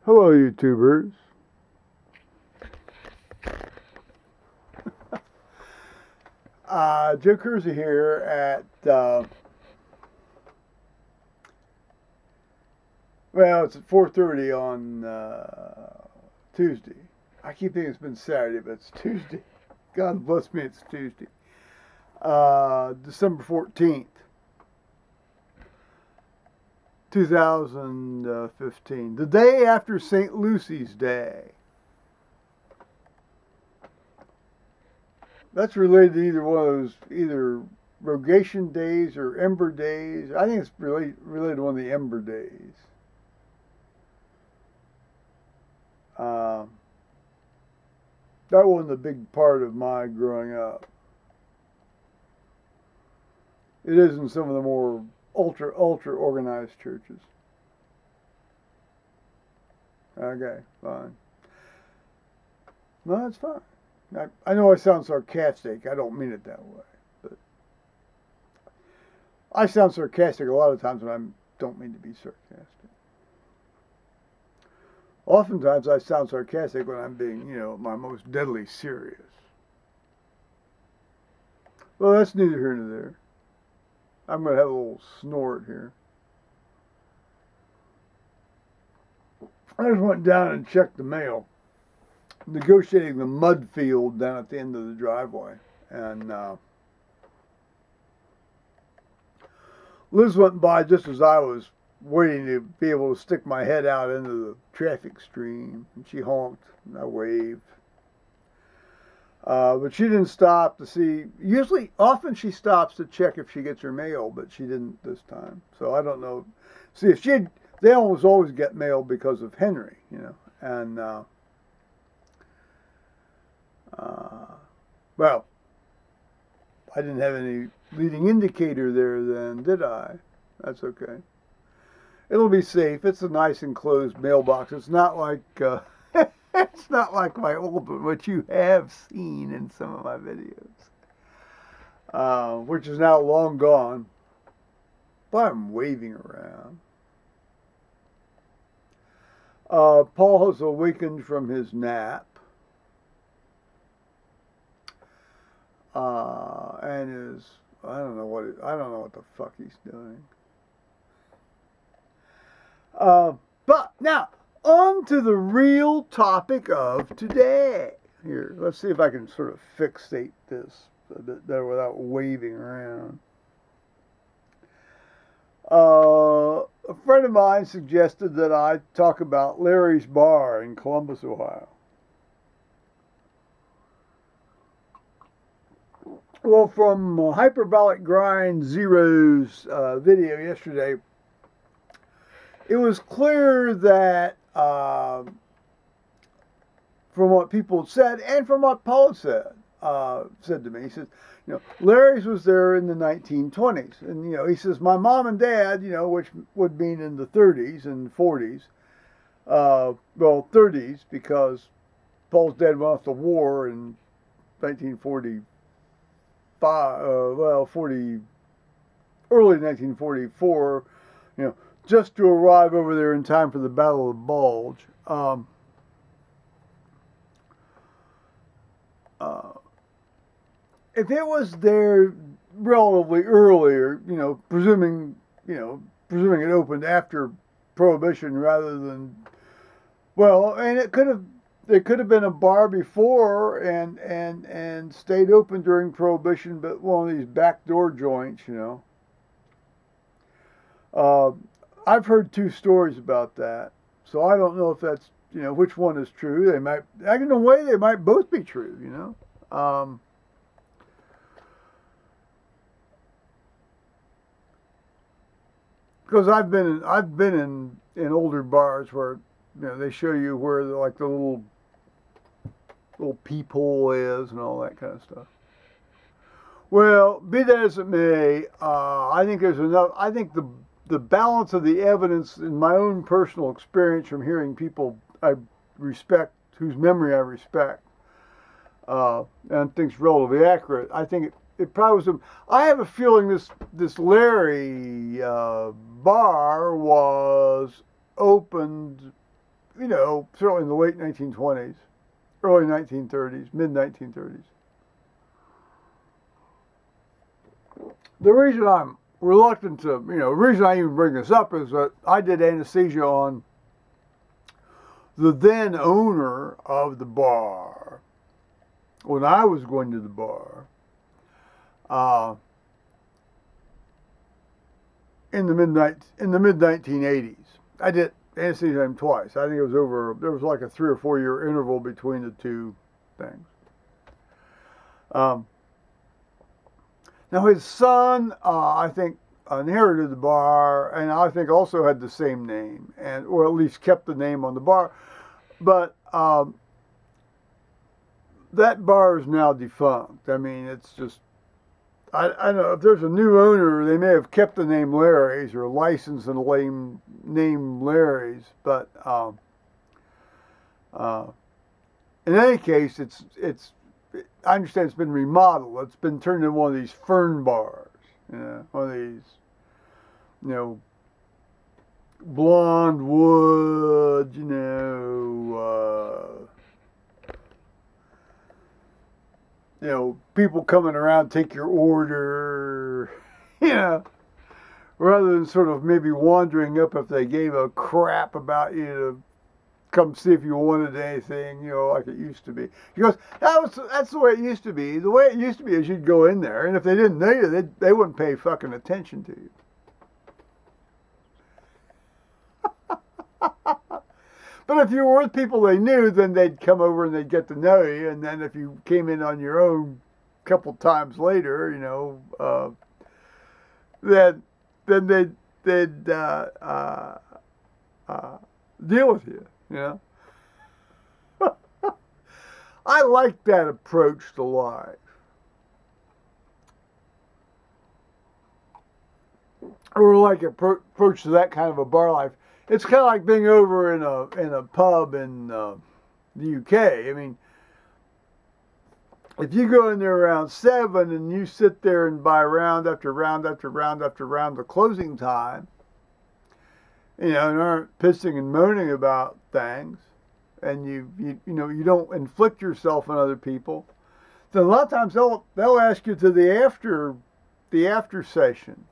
Hello, YouTubers. Joe Kersey here at, well, it's at 4:30 on Tuesday. I keep thinking it's been Saturday, but it's Tuesday. God bless me, it's Tuesday. December 14th, 2015. The day after St. Lucy's Day. That's related to either one of those, either Rogation Days or Ember Days. I think it's related to one of the Ember Days. That wasn't a big part of my growing up. It is in some of the more ultra organized churches. Okay, fine. No, that's fine. I know I sound sarcastic. I don't mean it that way. But I sound sarcastic a lot of times when I don't mean to be sarcastic. Oftentimes I sound sarcastic when I'm being, my most deadly serious. Well, that's neither here nor there. I'm going to have a little snort here. I just went down and checked the mail, negotiating the mud field down at the end of the driveway. And Liz went by just as I was waiting to be able to stick my head out into the traffic stream. And she honked, and I waved. But she didn't stop to see. Often she stops to check if she gets her mail, but she didn't this time. So I don't know. See, if they always get mail because of Henry, And, well, I didn't have any leading indicator there then, did I? That's okay. It'll be safe. It's a nice enclosed mailbox. It's not like it's not like my old one, which you have seen in some of my videos, which is now long gone. But I'm waving around. Paul has awakened from his nap. And I don't know what the fuck he's doing. But now, on to the real topic of today. Here, let's see if I can sort of fixate this a bit better without waving around. A friend of mine suggested that I talk about Larry's Bar in Columbus, Ohio. Well, from hyperbolicGrind Zero's video yesterday, it was clear that from what people said and from what Paul said to me, he says, Larry's was there in the 1920s, and he says my mom and dad, which would mean in the 30s and 40s, 30s because Paul's dad went off to war in 1945. Early 1944, just to arrive over there in time for the Battle of the Bulge. If it was there relatively earlier, presuming it opened after Prohibition rather than, and it could have been a bar before and stayed open during Prohibition, but one of these backdoor joints, I've heard two stories about that, so I don't know if that's, which one is true. They might, in a way, they might both be true, Because I've been in older bars where, they show you where the little peephole is and all that kind of stuff. Well, be that as it may, I think there's enough. I think the balance of the evidence in my own personal experience from hearing people I respect, whose memory I respect, and think's relatively accurate. I think it probably was. I have a feeling this Larry bar was opened certainly in the late 1920s, early 1930s, mid 1930s. The reason I'm reluctant to, the reason I even bring this up is that I did anesthesia on the then owner of the bar when I was going to the bar in the mid 1980s. I did anesthesia him twice. I think there was like a 3 or 4 year interval between the two things. Now his son, I think, inherited the bar, and I think also had the same name, or at least kept the name on the bar. But that bar is now defunct. I mean, it's just, I don't know, if there's a new owner, they may have kept the name Larry's or licensed the name Larry's, but in any case, I understand it's been remodeled. It's been turned into one of these fern bars, one of these, blonde wood, people coming around take your order, rather than sort of maybe wandering up if they gave a crap about you to come see if you wanted anything, like it used to be. He goes, that's the way it used to be. The way it used to be is you'd go in there, and if they didn't know you, they wouldn't pay fucking attention to you. But if you were with people they knew, then they'd come over and they'd get to know you. And then if you came in on your own a couple times later, then they'd deal with you. I like that approach to life. Or like approach to that kind of a bar life. It's kind of like being over in a pub in the UK. I mean, if you go in there around 7 and you sit there and buy round after round after round after round to closing time, and aren't pissing and moaning about things, and you don't inflict yourself on other people, then a lot of times they'll ask you to the after session.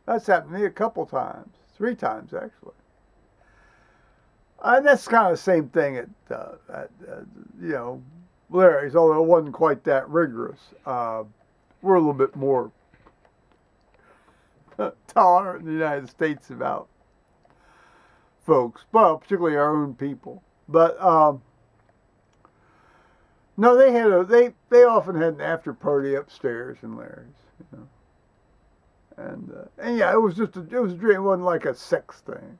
That's happened to me a couple times, 3 times actually. And that's kind of the same thing at Larry's, although it wasn't quite that rigorous. We're a little bit more tolerant in the United States about folks, well, particularly our own people. But no, they often had an after party upstairs in Larry's. And yeah, it was a dream. It wasn't like a sex thing.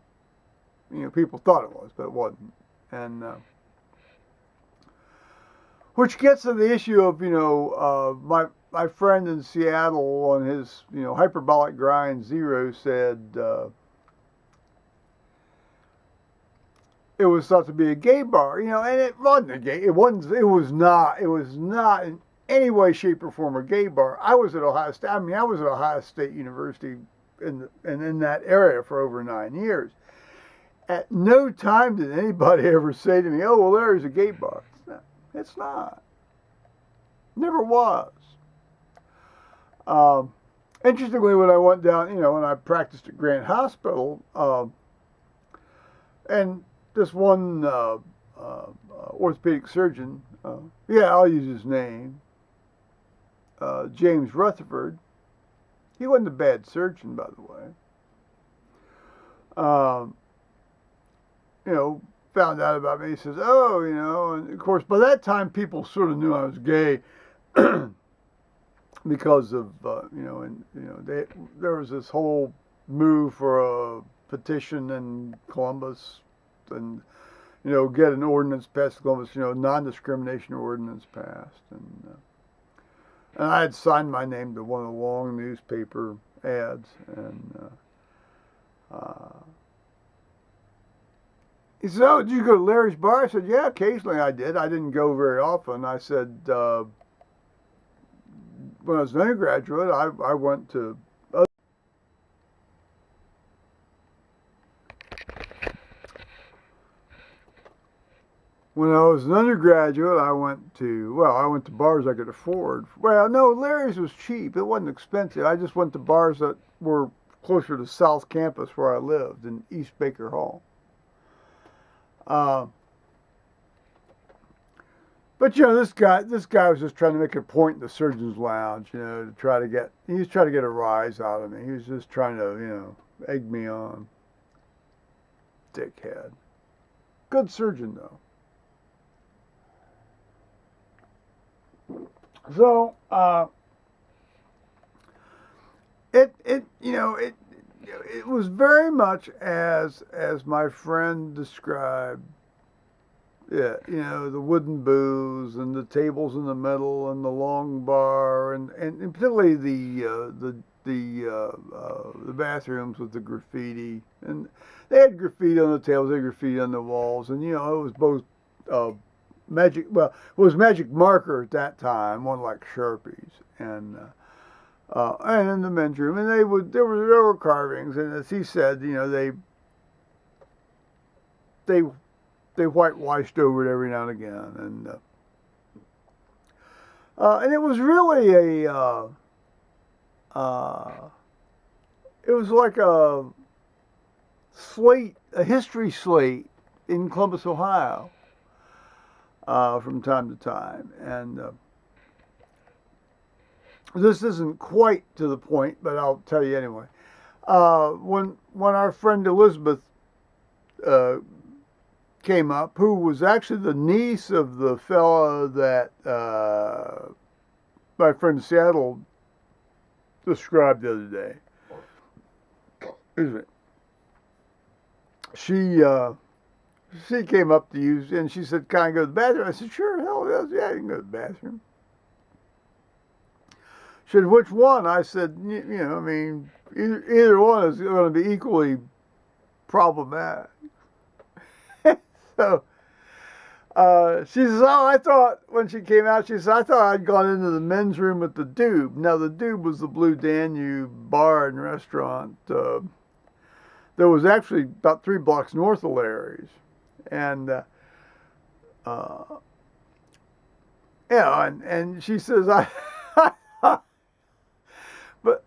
People thought it was, but it wasn't. And which gets to the issue of my friend in Seattle on his hyperbolicGrind 0 said it was thought to be a gay bar, and it wasn't a gay. It was not in any way, shape, or form a gay bar. I was at Ohio State. I was at Ohio State University in that area for over 9 years. At no time did anybody ever say to me, "Oh, well, there's a gay bar." It's not. Never was. Interestingly, when I went down, when I practiced at Grant Hospital, and this one orthopedic surgeon, I'll use his name, James Rutherford. He wasn't a bad surgeon, by the way. Found out about me. He says, "Oh, and of course, by that time, people sort of knew I was gay because of, there was this whole move for a petition in Columbus and, get an ordinance passed in Columbus, non-discrimination ordinance passed. And I had signed my name to one of the long newspaper ads. And he said, "Oh, did you go to Larry's bar?" I said, "Yeah, occasionally I did. I didn't go very often." I said, when I was an undergraduate, I went to When I was an undergraduate, I went to bars I could afford. Well, no, Larry's was cheap. It wasn't expensive. I just went to bars that were closer to South Campus where I lived in East Baker Hall. Uh, but this guy was just trying to make a point in the surgeon's lounge, to try to get. He was trying to get a rise out of me. He was just trying to, egg me on. Dickhead. Good surgeon though. So it was very much as my friend described it. The wooden booths and the tables in the middle and the long bar and particularly the bathrooms with the graffiti, and they had graffiti on the tables, they had graffiti on the walls, and it was both magic. Well, it was magic marker at that time, one like Sharpies, and in the men's room, and there were carvings, and as he said, they whitewashed over it every now and again, and it was really it was like a history slate in Columbus, Ohio, from time to time. And this isn't quite to the point, but I'll tell you anyway. When our friend Elizabeth came up, who was actually the niece of the fella that my friend Seattle described the other day. Excuse me. She came up to use, and she said, "Can I go to the bathroom?" I said, "Sure, hell yes, yeah, you can go to the bathroom." She said, "Which one?" I said, I mean, either one is going to be equally problematic." So she says, "Oh, I thought," when she came out, she said, "I thought I'd gone into the men's room at the Dube." Now, the Dube was the Blue Danube bar and restaurant that was actually about 3 blocks north of Larry's. And, and she says, but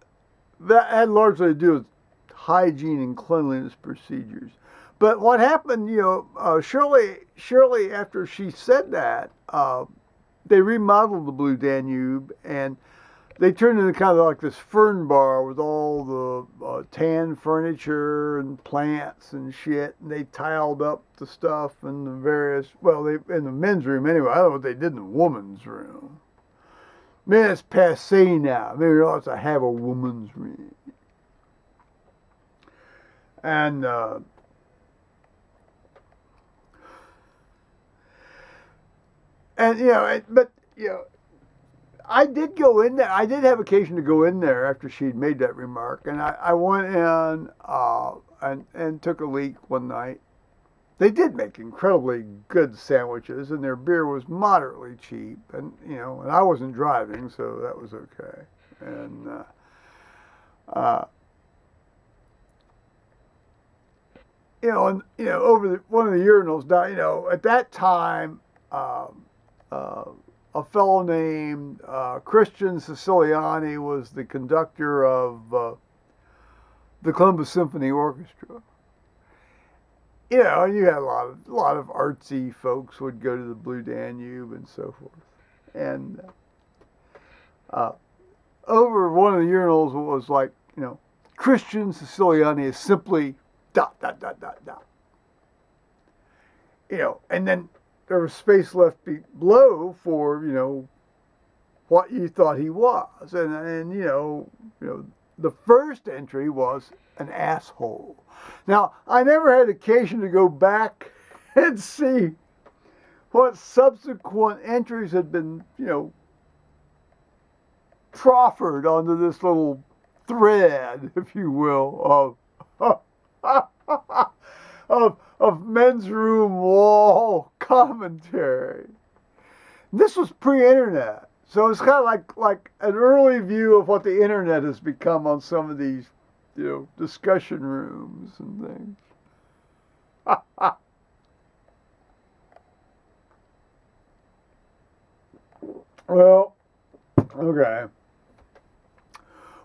that had largely to do with hygiene and cleanliness procedures. But what happened, shortly after she said that, they remodeled the Blue Danube, and they turned into kind of like this fern bar with all the tan furniture and plants and shit. And they tiled up the stuff in the various, in the men's room anyway. I don't know what they did in the woman's room. Man, it's passé now. Maybe they ought to have a woman's room. And I did go in there. I did have occasion to go in there after she'd made that remark, and I went in and took a leak one night. They did make incredibly good sandwiches, and their beer was moderately cheap, and and I wasn't driving, so that was okay. And over one of the urinals, now, at that time. A fellow named Christian Siciliani was the conductor of the Columbus Symphony Orchestra. And you had a lot of artsy folks would go to the Blue Danube and so forth. And over one of the urinals was like, Christian Siciliani is simply ... and then there was space left below for, what you thought he was. And the first entry was an asshole. Now, I never had occasion to go back and see what subsequent entries had been, proffered onto this little thread, if you will, of men's room wall commentary. This was pre-internet, so it's kind of like an early view of what the internet has become on some of these, discussion rooms and things. Well, okay.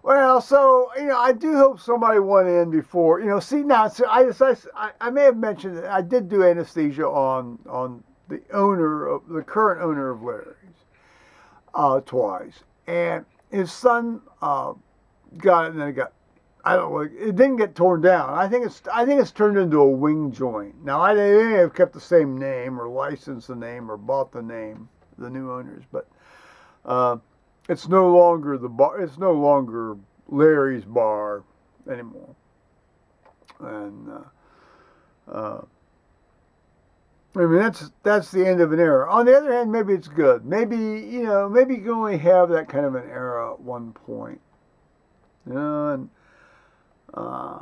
Well, so I do hope somebody went in before. See now, so I may have mentioned that I did do anesthesia on the current owner of Larry's, twice, and his son got it, and then it got. I don't know. It didn't get torn down. I think it's turned into a wing joint. Now they may have kept the same name or licensed the name or bought the name, the new owners, but uh, it's no longer the bar. It's no longer Larry's bar anymore. And I mean that's the end of an era. On the other hand, maybe it's good. Maybe you can only have that kind of an era at one point. And uh,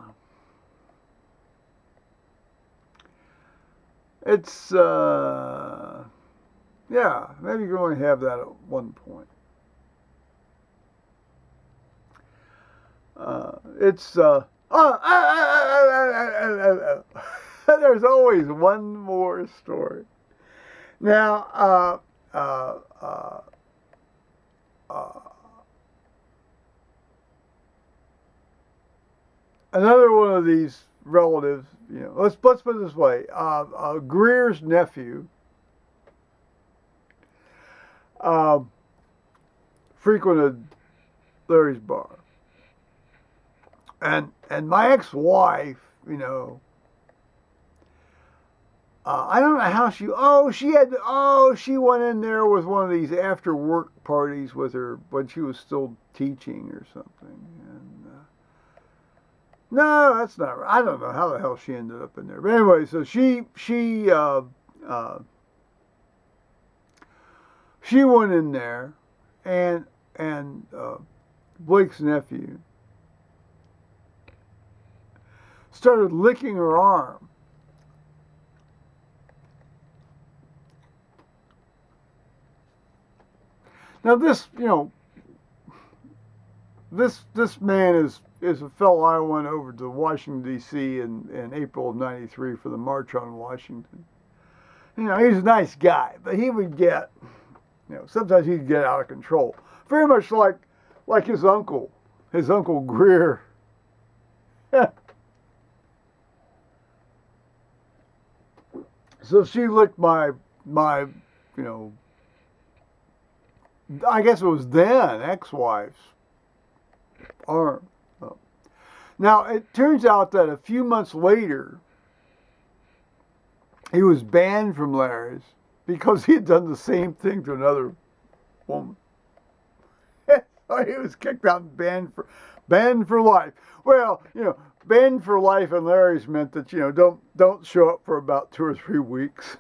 it's yeah, maybe you can only have that at one point. It's there's always one more story. Now, uh, another one of these relatives, let's put it this way: Greer's nephew uh, frequented Larry's bar. And my ex-wife, I don't know how she went in there with one of these after work parties with her when she was still teaching or something. And no, that's not right. I don't know how the hell she ended up in there. But anyway, so she went in there, and Blake's nephew started licking her arm. Now this man is a fellow I went over to Washington D.C. in April of '93 for the March on Washington. He's a nice guy, but he would get, sometimes he'd get out of control. Very much like his uncle Greer. So she licked my, I guess it was then ex-wife's arm. Oh. Now it turns out that a few months later, he was banned from Larry's because he had done the same thing to another woman. He was kicked out and banned for life. Well, banned for life in Larry's meant that don't show up for about 2 or 3 weeks,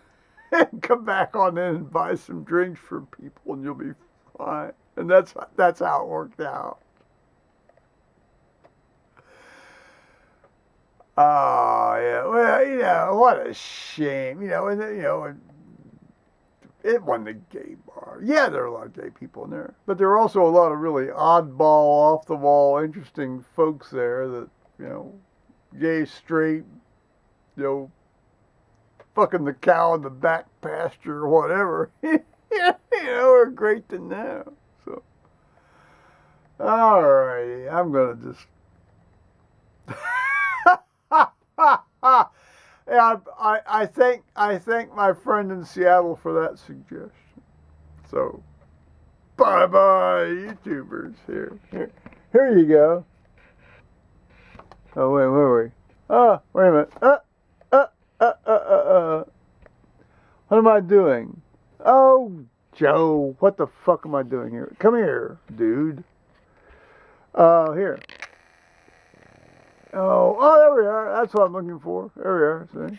and come back on in and buy some drinks for people, and you'll be fine. And that's how it worked out. Oh yeah, well, what a shame, and it wasn't a gay bar. Yeah, there are a lot of gay people in there, but there are also a lot of really oddball, off the wall, interesting folks there that, gay, straight, fucking the cow in the back pasture or whatever, are great to know. So, alrighty, I'm gonna just. Yeah, I thank my friend in Seattle for that suggestion. So, bye bye, YouTubers. Here you go. Oh wait, where are we? Oh, wait a minute. What am I doing? Oh, Joe, what the fuck am I doing here? Come here, dude. Here. Oh, there we are. That's what I'm looking for. There we are. See?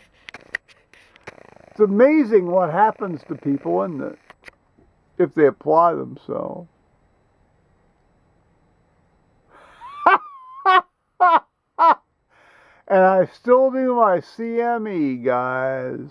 It's amazing what happens to people, isn't it? If they apply themselves. And I still do my CME, guys.